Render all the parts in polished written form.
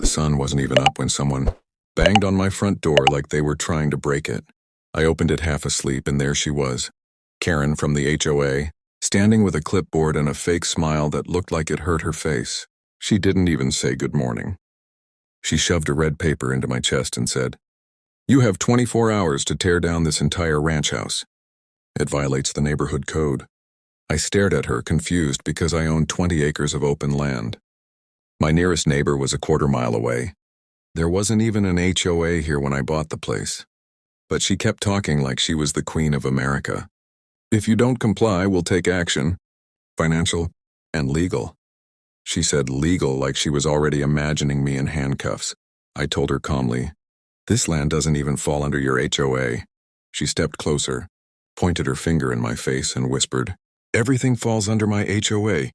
sun wasn't even up when someone banged on my front door like they were trying to break it. I opened it half asleep, and there she was, Karen from the HOA, standing with a clipboard and a fake smile that looked like it hurt her face. She didn't even say good morning. She shoved a red paper into my chest and said, "You have 24 hours to tear down this entire ranch house. It violates the neighborhood code." I stared at her, confused, because I owned 20 acres of open land. My nearest neighbor was a quarter-mile away. There wasn't even an HOA here when I bought the place. But she kept talking like she was the Queen of America. "If you don't comply, we'll take action. Financial and legal." She said legal like she was already imagining me in handcuffs. I told her calmly, "This land doesn't even fall under your HOA." She stepped closer, pointed her finger in my face, and whispered, "Everything falls under my HOA."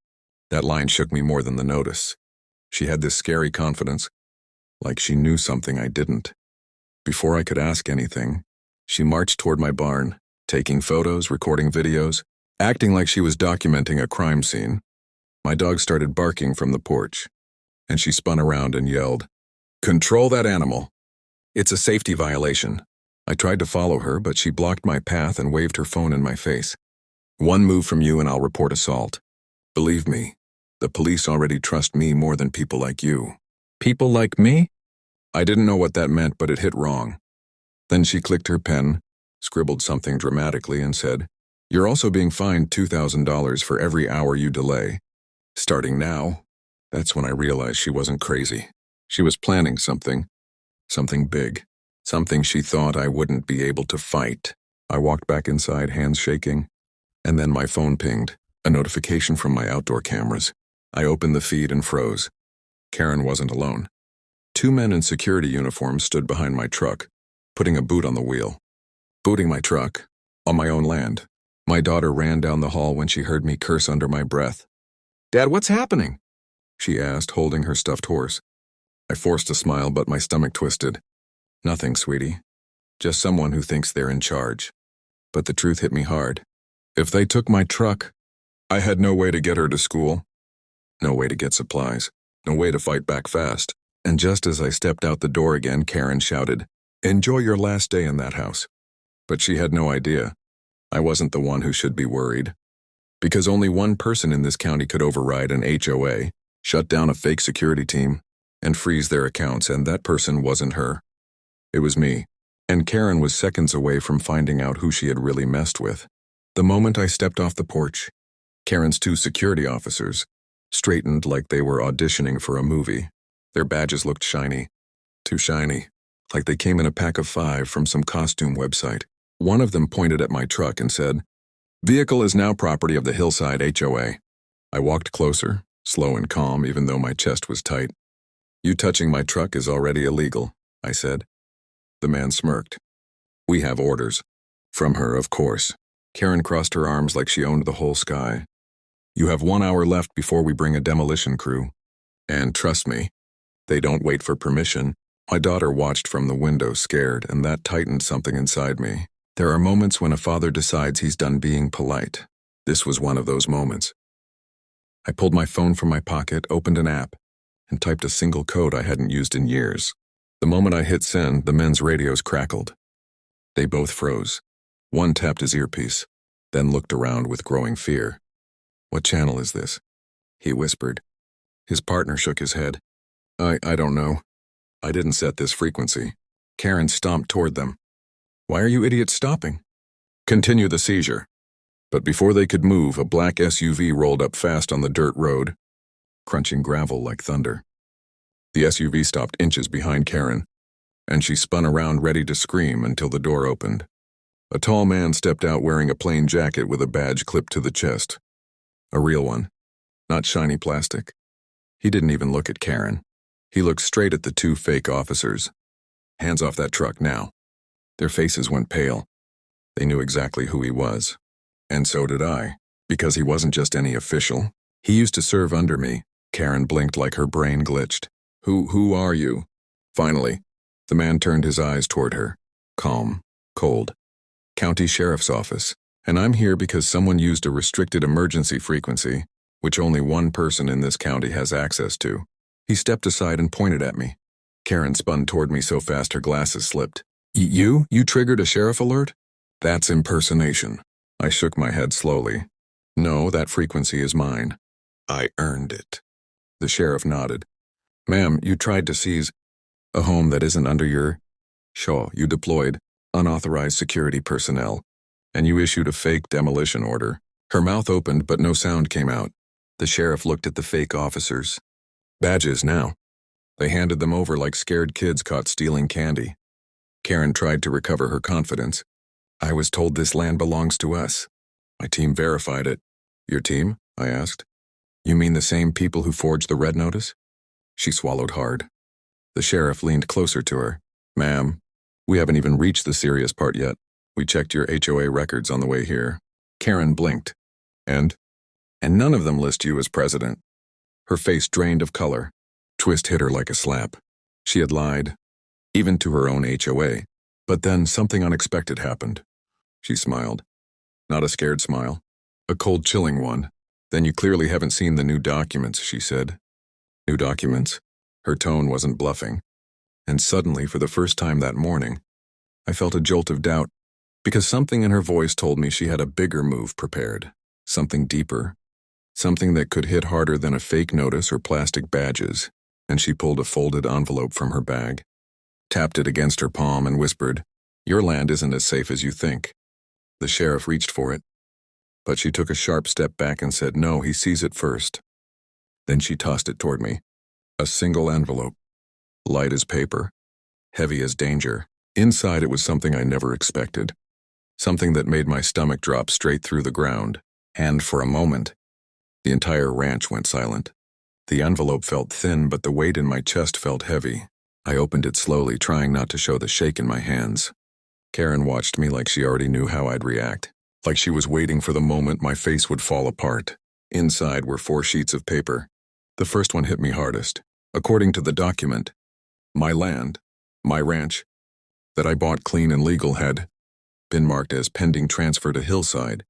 That line shook me more than the notice. She had this scary confidence, like she knew something I didn't. Before I could ask anything, she marched toward my barn, taking photos, recording videos, acting like she was documenting a crime scene. My dog started barking from the porch, and she spun around and yelled, "Control that animal. It's a safety violation." I tried to follow her, but she blocked my path and waved her phone in my face. "One move from you and I'll report assault. Believe me, the police already trust me more than people like you." "People like me?" I didn't know what that meant, but it hit wrong. Then she clicked her pen, scribbled something dramatically, and said, "You're also being fined $2,000 for every hour you delay. Starting now." That's when I realized she wasn't crazy. She was planning something big, something she thought I wouldn't be able to fight. I walked back inside, hands shaking, and then my phone pinged, a notification from my outdoor cameras. I opened the feed and froze. Karen wasn't alone. 2 men in security uniforms stood behind my truck, putting a boot on the wheel. Booting my truck, on my own land. My daughter ran down the hall when she heard me curse under my breath. "Dad, what's happening?" she asked, holding her stuffed horse. I forced a smile, but my stomach twisted. "Nothing, sweetie. Just someone who thinks they're in charge." But the truth hit me hard. If they took my truck, I had no way to get her to school, no way to get supplies, no way to fight back fast. And just as I stepped out the door again, Karen shouted, "Enjoy your last day in that house." But she had no idea. I wasn't the one who should be worried. Because only one person in this county could override an HOA, shut down a fake security team, and freeze their accounts, and that person wasn't her. It was me. And Karen was seconds away from finding out who she had really messed with. The moment I stepped off the porch, Karen's 2 security officers straightened like they were auditioning for a movie. Their badges looked shiny. Too shiny. Like they came in a pack of 5 from some costume website. One of them pointed at my truck and said, "Vehicle is now property of the Hillside HOA." I walked closer, slow and calm, even though my chest was tight. "You touching my truck is already illegal," I said. The man smirked. "We have orders." From her, of course. Karen crossed her arms like she owned the whole sky. "You have 1 hour left before we bring a demolition crew. And trust me, they don't wait for permission." My daughter watched from the window, scared, and that tightened something inside me. There are moments when a father decides he's done being polite. This was one of those moments. I pulled my phone from my pocket, opened an app, and typed a single code I hadn't used in years. The moment I hit send, the men's radios crackled. They both froze. One tapped his earpiece, then looked around with growing fear. "What channel is this?" he whispered. His partner shook his head. I don't know. I didn't set this frequency." Karen stomped toward them. "Why are you idiots stopping?" "Continue the seizure." But before they could move, a black SUV rolled up fast on the dirt road, crunching gravel like thunder. The SUV stopped inches behind Karen, and she spun around ready to scream until the door opened. A tall man stepped out wearing a plain jacket with a badge clipped to the chest. A real one, not shiny plastic. He didn't even look at Karen. He looked straight at the 2 fake officers. "Hands off that truck now." Their faces went pale. They knew exactly who he was. And so did I, because he wasn't just any official. He used to serve under me. Karen blinked like her brain glitched. Who are you?" Finally, the man turned his eyes toward her. Calm, cold. "County Sheriff's Office. And I'm here because someone used a restricted emergency frequency, which only one person in this county has access to." He stepped aside and pointed at me. Karen spun toward me so fast her glasses slipped. You triggered a sheriff alert? That's impersonation. I shook my head slowly. No, that frequency is mine. I earned it. The sheriff nodded. Ma'am, you tried to seize a home that isn't under your... Sure, you deployed unauthorized security personnel, and you issued a fake demolition order. Her mouth opened, but no sound came out. The sheriff looked at the fake officers. Badges now. They handed them over like scared kids caught stealing candy. Karen tried to recover her confidence. I was told this land belongs to us. My team verified it. Your team? I asked. You mean the same people who forged the red notice? She swallowed hard. The sheriff leaned closer to her. Ma'am, we haven't even reached the serious part yet. We checked your HOA records on the way here. Karen blinked. And none of them list you as president. Her face drained of color. Twist hit her like a slap. She had lied, even to her own HOA. But then something unexpected happened. She smiled. Not a scared smile. A cold, chilling one. Then you clearly haven't seen the new documents, she said. New documents? Her tone wasn't bluffing. And suddenly, for the first time that morning, I felt a jolt of doubt, because something in her voice told me she had a bigger move prepared. Something deeper. Something that could hit harder than a fake notice or plastic badges. And she pulled a folded envelope from her bag, tapped it against her palm and whispered, Your land isn't as safe as you think. The sheriff reached for it, but she took a sharp step back and said, No, he sees it first. Then she tossed it toward me. A single envelope. Light as paper. Heavy as danger. Inside it was something I never expected. Something that made my stomach drop straight through the ground. And for a moment, the entire ranch went silent. The envelope felt thin, but the weight in my chest felt heavy. I opened it slowly, trying not to show the shake in my hands. Karen watched me like she already knew how I'd react, like she was waiting for the moment my face would fall apart. Inside were 4 sheets of paper. The first one hit me hardest. According to the document, my land, my ranch, that I bought clean and legal had been marked as pending transfer to Hillside,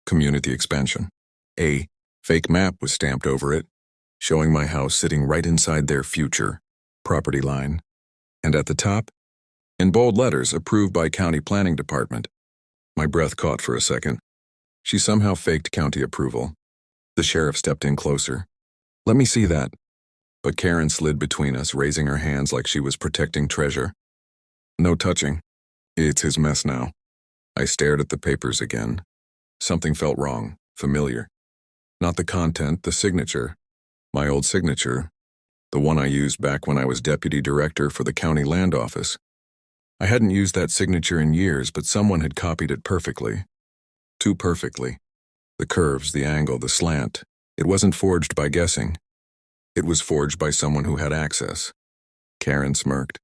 community expansion. A fake map was stamped over it, showing my house sitting right inside their future property line. And at the top, in bold letters, approved by County Planning Department. My breath caught for a second. She somehow faked county approval. The sheriff stepped in closer. Let me see that. But Karen slid between us, raising her hands like she was protecting treasure. No touching. It's his mess now. I stared at the papers again. Something felt wrong, familiar. Not the content, the signature. My old signature, the one I used back when I was deputy director for the county land office. I hadn't used that signature in years, but someone had copied it perfectly. Too perfectly. The curves, the angle, the slant. It wasn't forged by guessing. It was forged by someone who had access. Karen smirked.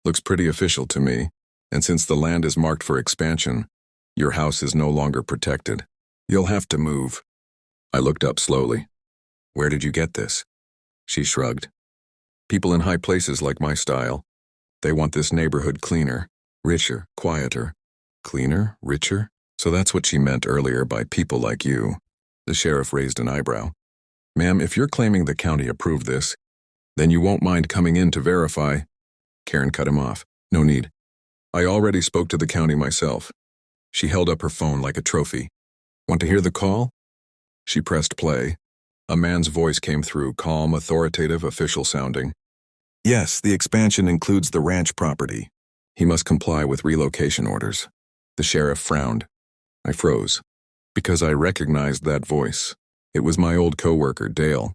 Looks pretty official to me, and since the land is marked for expansion, your house is no longer protected. You'll have to move. I looked up slowly. Where did you get this? She shrugged. People in high places like my style. They want this neighborhood cleaner, richer, quieter. Cleaner, richer? So that's what she meant earlier by people like you. The sheriff raised an eyebrow. Ma'am, if you're claiming the county approved this, then you won't mind coming in to verify. Karen cut him off. No need. I already spoke to the county myself. She held up her phone like a trophy. Want to hear the call? She pressed play. A man's voice came through, calm, authoritative, official sounding. Yes, the expansion includes the ranch property. He must comply with relocation orders. The sheriff frowned. I froze, because I recognized that voice. It was my old coworker, Dale,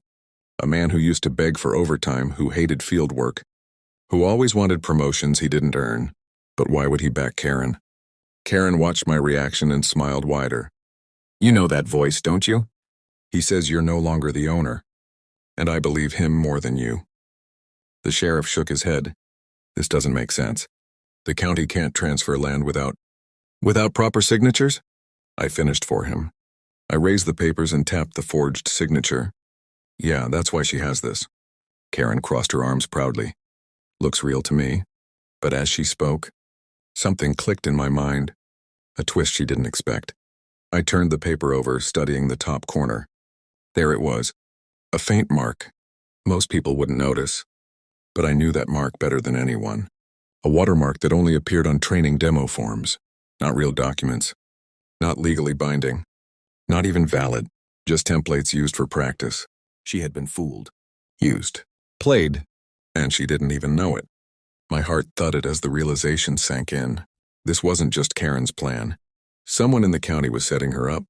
a man who used to beg for overtime, who hated field work, who always wanted promotions he didn't earn. But why would he back Karen? Karen watched my reaction and smiled wider. You know that voice, don't you? He says you're no longer the owner, and I believe him more than you. The sheriff shook his head. This doesn't make sense. The county can't transfer land without proper signatures? I finished for him. I raised the papers and tapped the forged signature. Yeah, that's why she has this. Karen crossed her arms proudly. Looks real to me. But as she spoke, something clicked in my mind. A twist she didn't expect. I turned the paper over, studying the top corner. There it was. A faint mark. Most people wouldn't notice. But I knew that mark better than anyone. A watermark that only appeared on training demo forms, not real documents, not legally binding, not even valid, just templates used for practice. She had been fooled, used, played, and she didn't even know it. My heart thudded as the realization sank in. This wasn't just Karen's plan. Someone in the county was setting her up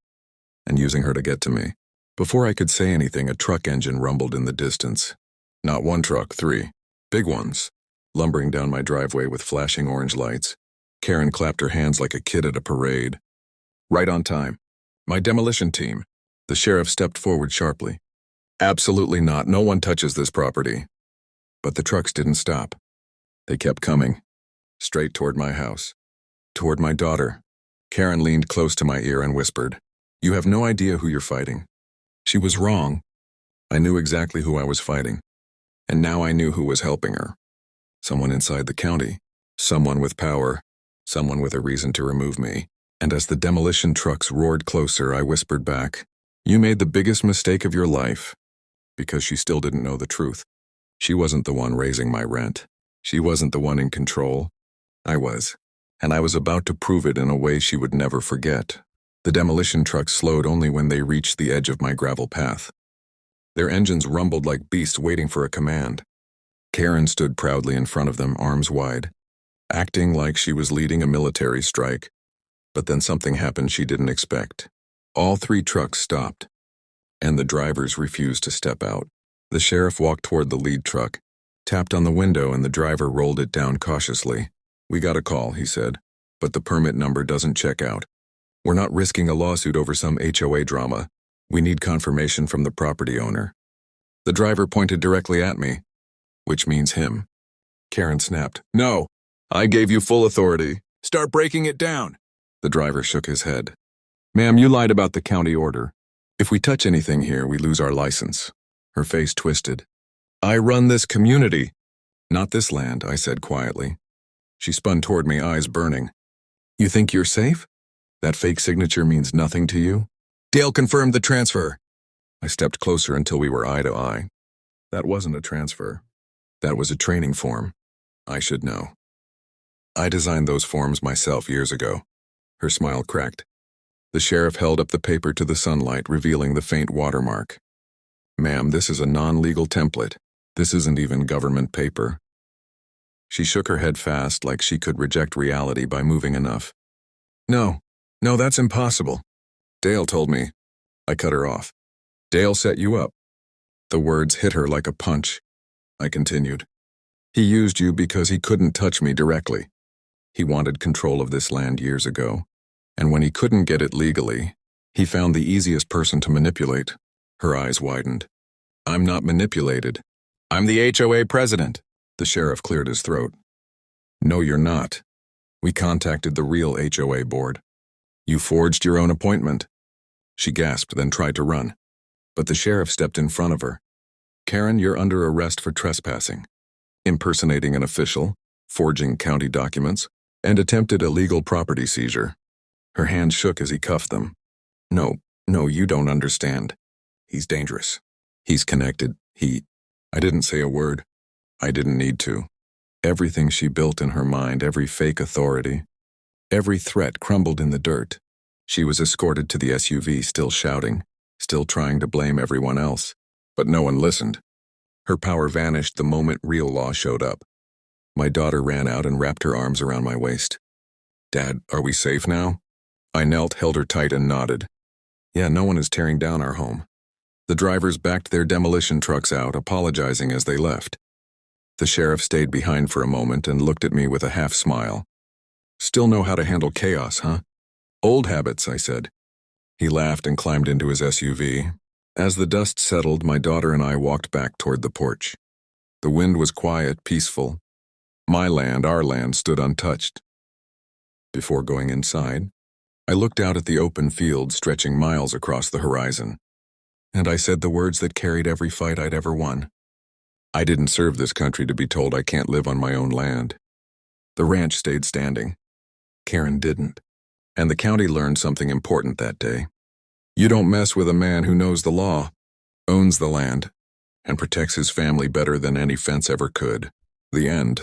and using her to get to me. Before I could say anything, a truck engine rumbled in the distance. Not one truck, 3. Big ones, lumbering down my driveway with flashing orange lights. Karen clapped her hands like a kid at a parade. Right on time. My demolition team. The sheriff stepped forward sharply. Absolutely not. No one touches this property. But the trucks didn't stop. They kept coming, straight toward my house, toward my daughter. Karen leaned close to my ear and whispered, "You have no idea who you're fighting." She was wrong. I knew exactly who I was fighting, and now I knew who was helping her. Someone inside the county, someone with power, someone with a reason to remove me. And as the demolition trucks roared closer, I whispered back, "You made the biggest mistake of your life," because she still didn't know the truth. She wasn't the one raising my rent. She wasn't the one in control. I was, and I was about to prove it in a way she would never forget. The demolition trucks slowed only when they reached the edge of my gravel path. Their engines rumbled like beasts waiting for a command. Karen stood proudly in front of them, arms wide, acting like she was leading a military strike. But then something happened she didn't expect. All 3 trucks stopped, and the drivers refused to step out. The sheriff walked toward the lead truck, tapped on the window, and the driver rolled it down cautiously. "We got a call," he said, "but the permit number doesn't check out. We're not risking a lawsuit over some HOA drama. We need confirmation from the property owner." The driver pointed directly at me, which means him. Karen snapped, "No, I gave you full authority. Start breaking it down." The driver shook his head. "Ma'am, you lied about the county order. If we touch anything here, we lose our license." Her face twisted. "I run this community." "Not this land," I said quietly. She spun toward me, eyes burning. "You think you're safe? That fake signature means nothing to you?" "Dale confirmed the transfer." I stepped closer until we were eye to eye. That wasn't a transfer. That was a training form. I should know. I designed those forms myself years ago. Her smile cracked. The sheriff held up the paper to the sunlight, revealing the faint watermark. "Ma'am, this is a non-legal template. This isn't even government paper." She shook her head fast, like she could reject reality by moving enough. No, that's impossible." "Dale told me." I cut her off. "Dale set you up." The words hit her like a punch. I continued. "He used you because he couldn't touch me directly. He wanted control of this land years ago, and when he couldn't get it legally, he found the easiest person to manipulate." Her eyes widened. "I'm not manipulated. I'm the HOA president." The sheriff cleared his throat. "No, you're not. We contacted the real HOA board. You forged your own appointment." She gasped, then tried to run. But the sheriff stepped in front of her. "Karen, you're under arrest for trespassing, impersonating an official, forging county documents, and attempted illegal property seizure." Her hands shook as he cuffed them. No, you don't understand. He's dangerous. He's connected. I didn't say a word. I didn't need to. Everything she built in her mind, every fake authority, every threat crumbled in the dirt. She was escorted to the SUV, still shouting, still trying to blame everyone else. But no one listened. Her power vanished the moment real law showed up. My daughter ran out and wrapped her arms around my waist. "Dad, are we safe now?" I knelt, held her tight, and nodded. "Yeah, no one is tearing down our home." The drivers backed their demolition trucks out, apologizing as they left. The sheriff stayed behind for a moment and looked at me with a half smile. "Still know how to handle chaos, huh?" "Old habits," I said. He laughed and climbed into his SUV. As the dust settled, my daughter and I walked back toward the porch. The wind was quiet, peaceful. My land, our land, stood untouched. Before going inside, I looked out at the open field stretching miles across the horizon, and I said the words that carried every fight I'd ever won. I didn't serve this country to be told I can't live on my own land. The ranch stayed standing. Karen didn't. And the county learned something important that day. You don't mess with a man who knows the law, owns the land, and protects his family better than any fence ever could. The end.